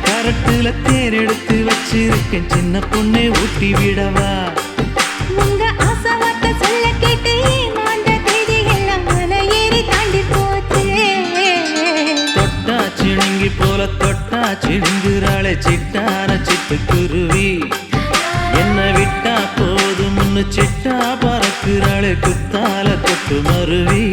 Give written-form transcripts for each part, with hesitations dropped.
கரட்டுல தேர் எடுத்து வச்சிருக்கேன் சின்ன பொண்ணை ஊட்டி விடவா உங்க ஆசவார்த்தை சொல்ல கேட்டு மாண்ட தேதி எல்லாம் மலை ஏறி தாண்டி போச்சு தொட்டா சிணுங்கி போல தொட்டா சிணுங்குறாளே சிட்டான சிட்டுக்குருவி என்ன விட்டா போதும் முன்னு சிட்டா பறக்குறாளே குத்தால தொட்டு மருவி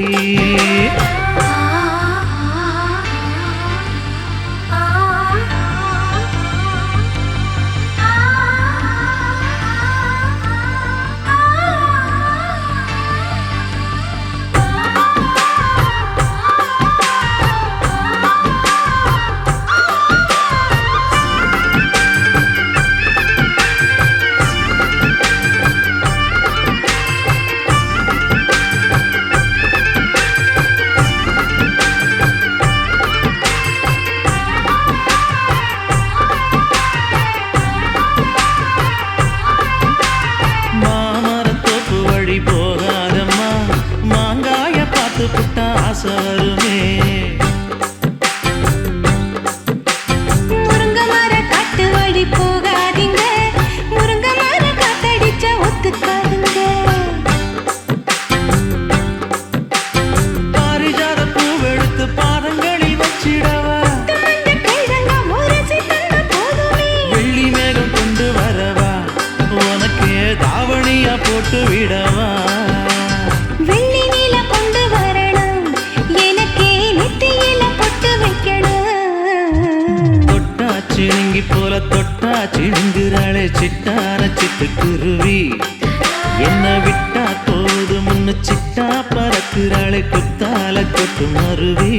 போகாதம்மா மாங்காய பார்த்து புட்டா ஆசை வருமே முருங்க மர காட்டு வழி போகாதீங்க முருங்க மர காத்தடிச்ச ஒத்துக்காதுங்க பாரிஜாத பூவெடுத்து பாதங்களில் வச்சிடவா வெள்ளி மேகம் கொண்டு வரவா உனக்கு தாவணியா போட்டு விடவா வெள்ளி நீல கொண்டு வரணும் எனக்கே நெத்தியில பொட்டு வைக்கணும் தொட்டா சிணுங்கி போல தொட்டா சிணுங்குறாளே சிட்டான சிட்டுக்குருவி என்ன விட்டா போது முன்னு சிட்டா பறக்குறாளே குத்தால கொட்டு மருவி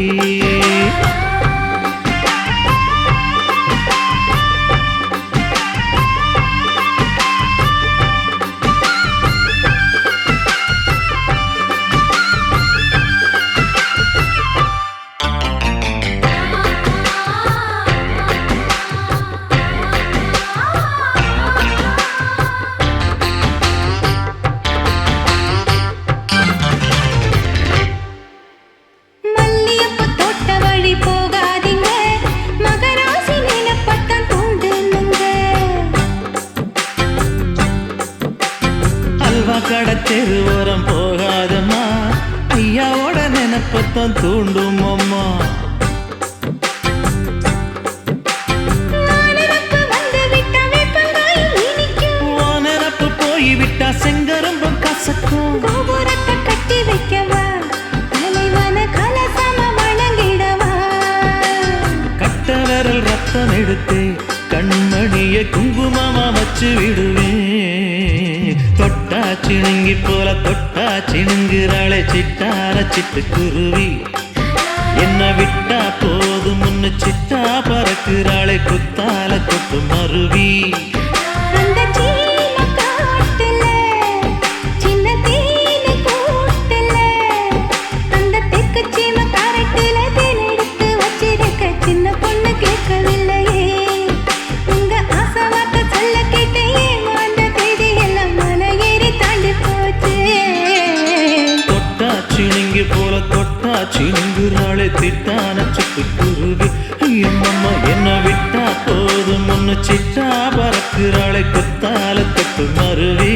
கடத்தெரு ஓரம் போகாதம்மா ஐயாவோட நினைப்பத்தான் தூண்டும் அம்மா நினப்பு போய்விட்டா செங்கரும்பும் கசக்கும் கோபுரத்தை கட்டி வைக்கவா தலைவன கலசம வணங்கிடவா கட்ட விரல் ரத்தம் எடுத்து கண்மணிய குங்குமமா வச்சு விடுவேன் தொட்டா சிணுங்கி போல தொட்டா சிணுங்குறாளே சிட்டார சிட்டுக்குருவி என்ன விட்டா போதும் முன்னு சிட்டா பறக்குறாளே குத்தால கொட்டு மருவி அந்த சீன காட்டுல சின்ன தேன கூட்டுல அந்த தெக்கு சீம கரட்டுல தேன் எடுத்து வச்சிருக்க சின்ன பொண்ணு கேட்கவில்லையே உங்க ஆசவார்த்தை சொல்ல கேட்டு ஏமாந்த தேதி எல்லாம் மலை ஏறி தாண்டி போச்சு தொட்டா சிணுங்கி போல தொட்டா சிணுங்குறாளே திட்டான சிட்டுக்குருவி அம்மம்மா என்ன விட்டா போதும் முன்னு சிட்டா பறக்குறாளே குத்தால தொட்டு மருவி